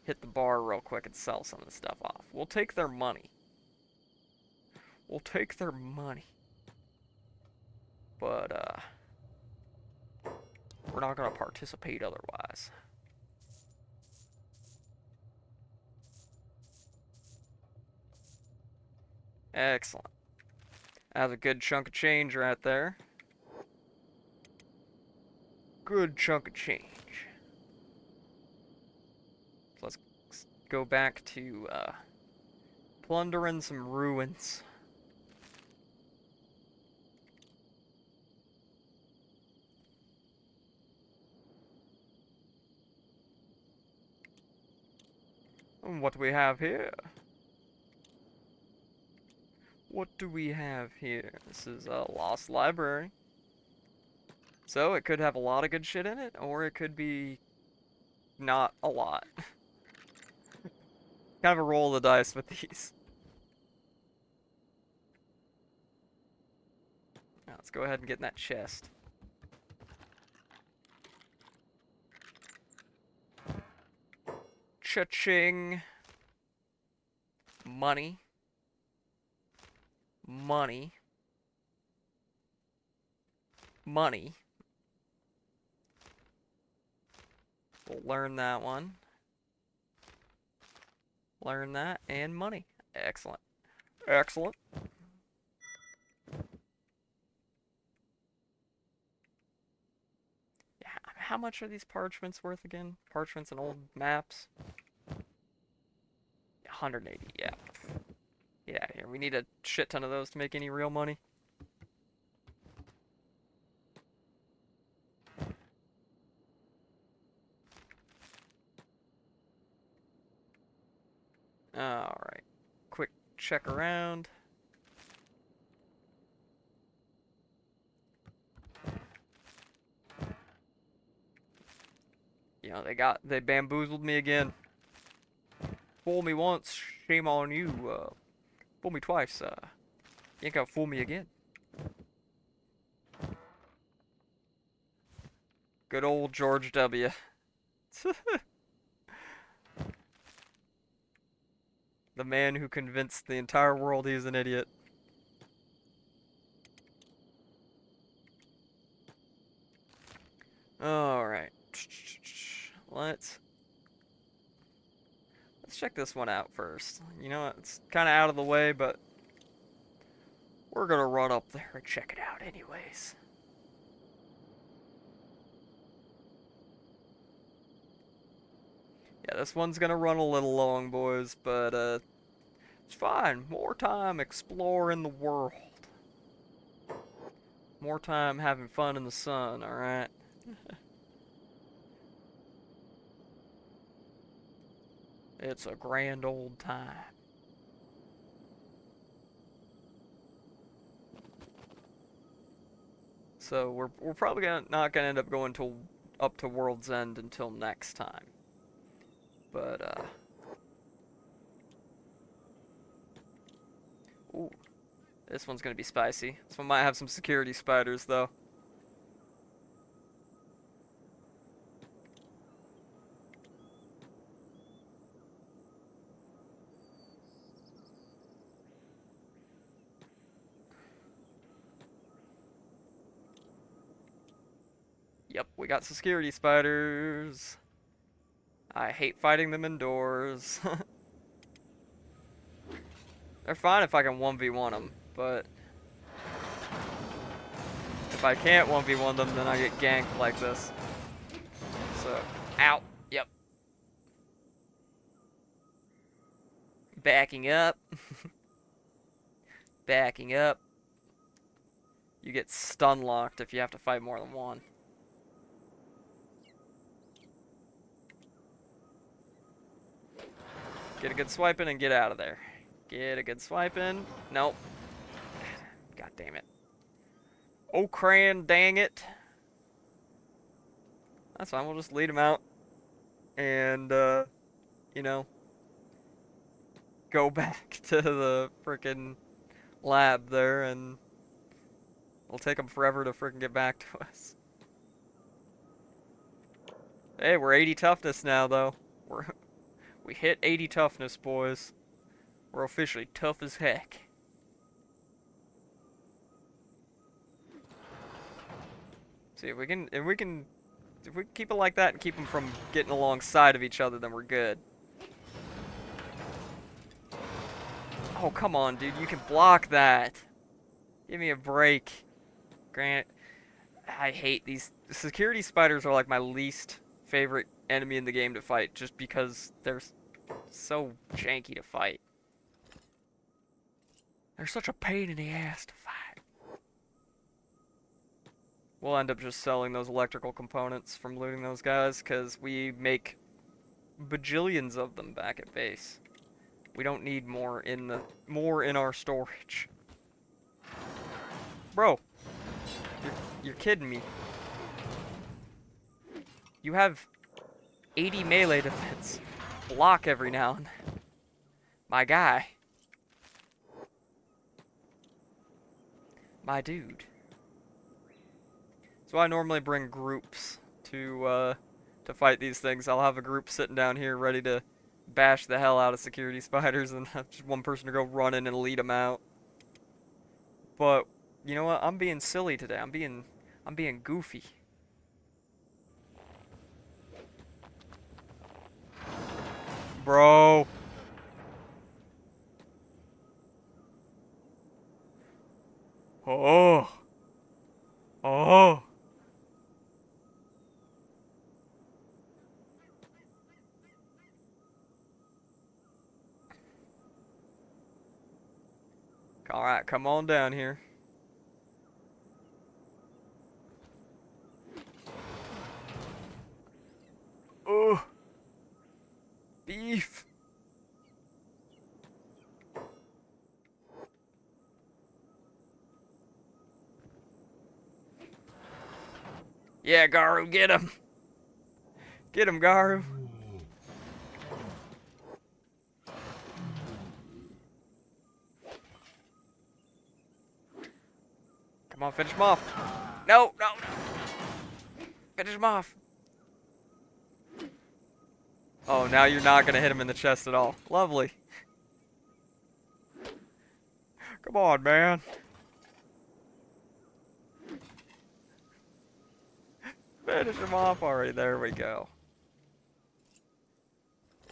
[SPEAKER 1] hit the bar real quick and sell some of the stuff off. We'll take their money. We'll take their money. But, we're not gonna participate otherwise. Excellent. That's a good chunk of change right there. Good chunk of change. So let's go back to, plundering some ruins. And what do we have here? What do we have here? This is a lost library. So it could have a lot of good shit in it, or it could be not a lot. Kind of a roll of the dice with these. Now let's go ahead and get in that chest. Cha-ching. Money. Money. Money. learn that one. Learn that, and money. Excellent. Excellent. Yeah, how much are these parchments worth again? Parchments and old maps? 180, yeah. Get out of here. We need a shit ton of those to make any real money. Alright. Quick check around. You know, they bamboozled me again. Fool me once, shame on you. Fool me twice, you ain't gonna fool me again. Good old George W. The man who convinced the entire world he's an idiot. Alright. Let's check this one out first. You know, it's kind of out of the way, but we're gonna run up there and check it out anyways. Yeah, this one's gonna run a little long, boys, but it's fine. More time exploring the world. More time having fun in the sun, alright? It's a grand old time. So we're probably not gonna end up going till up to World's End until next time. But ooh, this one's gonna be spicy. This one might have some security spiders though. Yep, we got security spiders. I hate fighting them indoors. They're fine if I can 1v1 them, but if I can't 1v1 them, then I get ganked like this. So, ow. Yep. Backing up. Backing up. You get stun locked if you have to fight more than one. Get a good swipe in and get out of there. Get a good swipe in. Nope. God damn it. Oh, cran, dang it. That's fine, we'll just lead him out. And, you know, go back to the frickin' lab there, and it'll take them forever to frickin' get back to us. Hey, we're 80 toughness now, though. We hit 80 toughness, boys. We're officially tough as heck. See, if we can keep it like that and keep them from getting alongside of each other, then we're good. Oh, come on, dude. You can block that. Give me a break. Grant, I hate these. Security spiders are like my least favorite enemy in the game to fight, just because they're so janky to fight. They're such a pain in the ass to fight. We'll end up just selling those electrical components from looting those guys, because we make bajillions of them back at base. We don't need more in our storage. Bro, you're kidding me. You have 80 melee defense. Block every now and then. My guy. My dude. So I normally bring groups to fight these things. I'll have a group sitting down here ready to bash the hell out of security spiders, and have just one person to go run in and lead them out. But you know what? I'm being silly today. I'm being goofy. Bro. Oh. Oh. Alright, come on down here. Oh. Beef. Yeah, Garu, get him. Get him, Garu. Come on, finish him off. No, no, no. Finish him off. Oh, now you're not gonna hit him in the chest at all. Lovely. Come on, man. Finish him off already. There we go.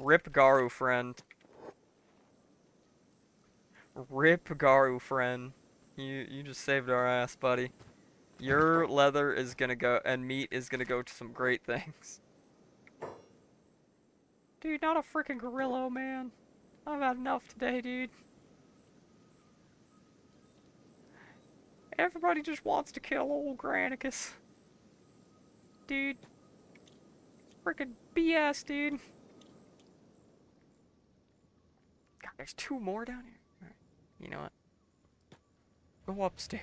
[SPEAKER 1] Rip Garu, friend. Rip Garu, friend. You just saved our ass, buddy. Your leather is gonna go, and meat is gonna go to some great things. Dude, not a freaking gorilla, man. I've had enough today, dude. Everybody just wants to kill old Granicus. Dude. Freaking BS, dude. God, there's two more down here. Right. You know what? Go upstairs.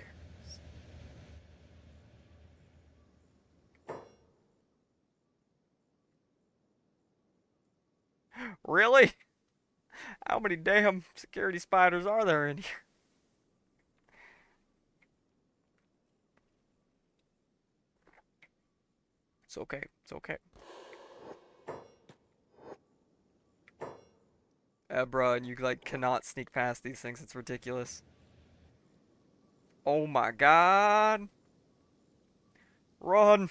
[SPEAKER 1] Really? How many damn security spiders are there in here? It's okay. It's okay. Bruh, you like cannot sneak past these things. It's ridiculous. Oh my god. Run.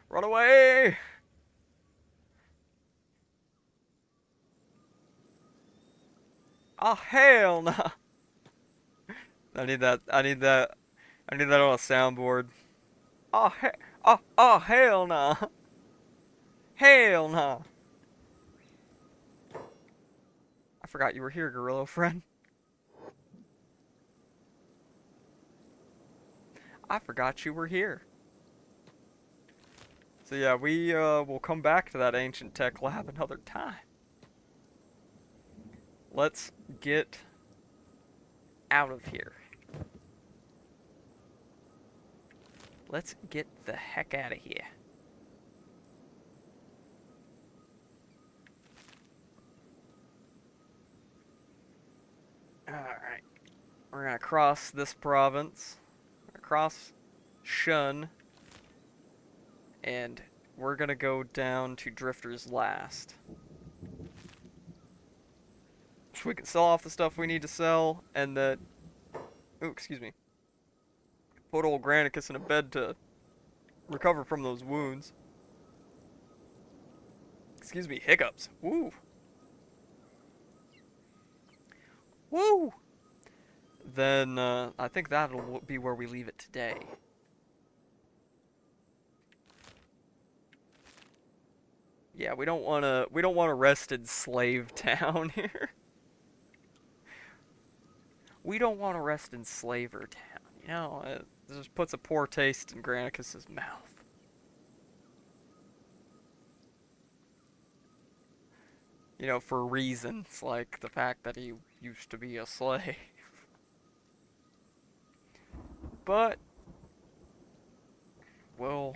[SPEAKER 1] Run away. Oh hell no. I need that. I need that. I need that on a soundboard. Oh he oh hell no. Hell no. I forgot you were here, gorilla friend. I forgot you were here. So yeah, we will come back to that ancient tech lab another time. Let's get out of here. Let's get the heck out of here. Alright. We're gonna cross this province. Across Shun. And we're gonna go down to Drifter's Last. So we can sell off the stuff we need to sell, and that... Ooh, excuse me. Put old Granicus in a bed to recover from those wounds. Excuse me, hiccups. Woo! Woo! Then, I think that'll be where we leave it today. Yeah, we don't want to rest in Slave Town here. We don't want to rest in Slaver Town, you know? It just puts a poor taste in Granicus's mouth. You know, for reasons like the fact that he used to be a slave. But, well,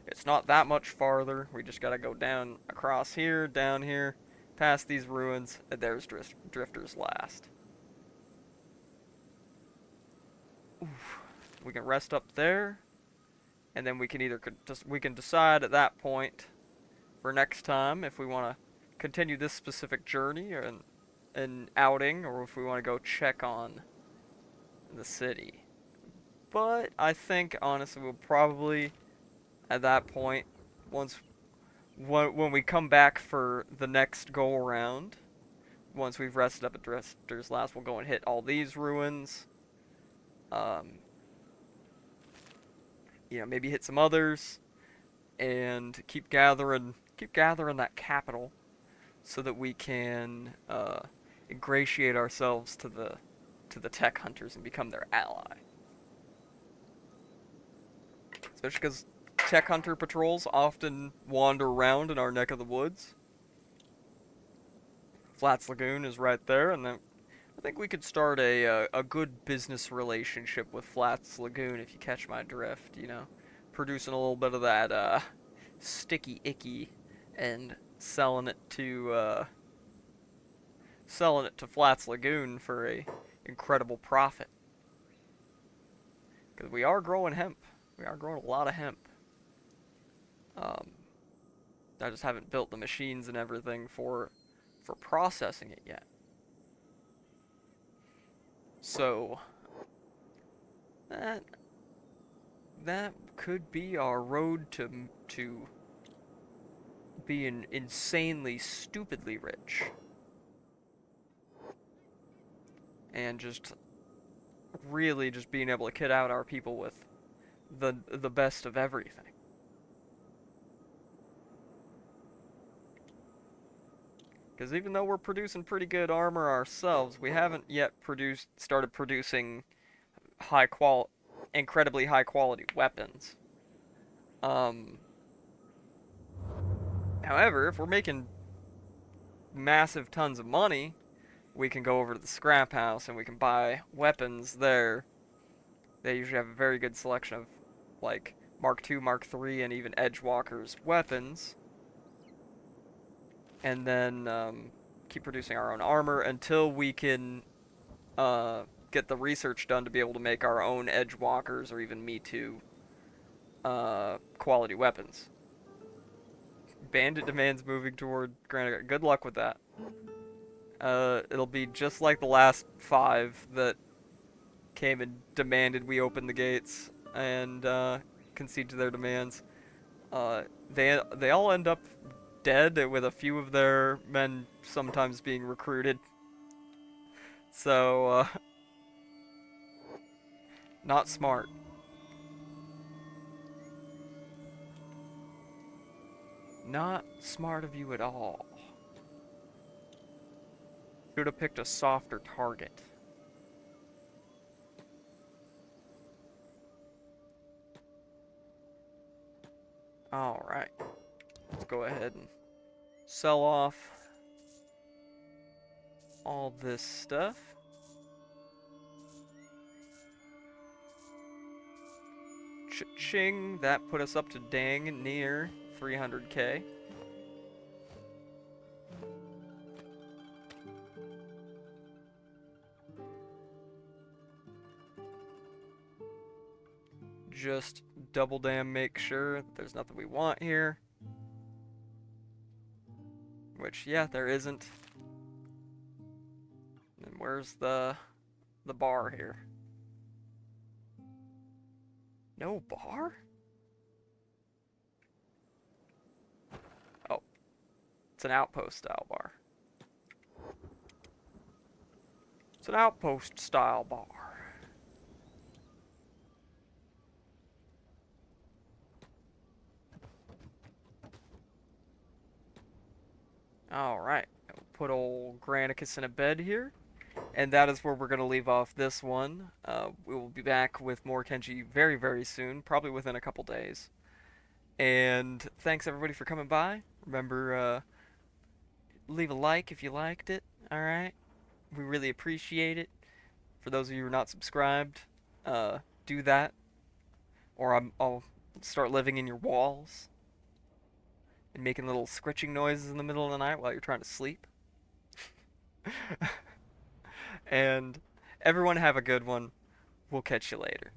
[SPEAKER 1] it's not that much farther. We just gotta go down across here, down here, past these ruins, and there's Drifter's Last. Oof. We can rest up there, and then we can either we can decide at that point for next time if we want to continue this specific journey or an outing, or if we want to go check on the city. But I think honestly we'll probably At that point, once when we come back for the next go around, once we've rested up at Drifter's Last, we'll go and hit all these ruins. Um, maybe hit some others and keep gathering that capital so that we can ingratiate ourselves to the tech hunters and become their ally. Especially because tech hunter patrols often wander around in our neck of the woods. Flats Lagoon is right there, and then I think we could start a good business relationship with Flats Lagoon if you catch my drift. Producing a little bit of that sticky icky and selling it to Flats Lagoon for a incredible profit. Because we are growing hemp. We are growing a lot of hemp. Um, I just haven't built the machines and everything for processing it yet. So that that could be our road to being insanely stupidly rich and just really just being able to kid out our people with the best of everything. Because even though we're producing pretty good armor ourselves, we haven't yet started producing incredibly high quality weapons. Um, However, if we're making massive tons of money, we can go over to the scrap house and we can buy weapons there. They usually have a very good selection of like Mark II, Mark III, and even Edgewalker's weapons. And then keep producing our own armor until we can get the research done to be able to make our own Edgewalkers or even Me Too quality weapons. Bandit demands moving toward Granite. Good luck with that. It'll be just like the last 5 that came and demanded we open the gates and concede to their demands. They all end up dead, with a few of their men sometimes being recruited. So, not smart. Not smart of you at all. Should have picked a softer target. Alright. Let's go ahead and sell off all this stuff. Cha-ching! That put us up to dang near 300k. Just double damn make sure there's nothing we want here. Which, yeah, there isn't. And where's the bar here? No bar? Oh, it's an outpost style bar. It's an outpost style bar. Alright, put old Granicus in a bed here. And that is where we're going to leave off this one. We will be back with more Kenshi very, very soon, probably within a couple days. And thanks everybody for coming by. Remember, leave a like if you liked it, alright? We really appreciate it. For those of you who are not subscribed, do that. Or I'll start living in your walls and making little scritching noises in the middle of the night while you're trying to sleep. And everyone have a good one. We'll catch you later.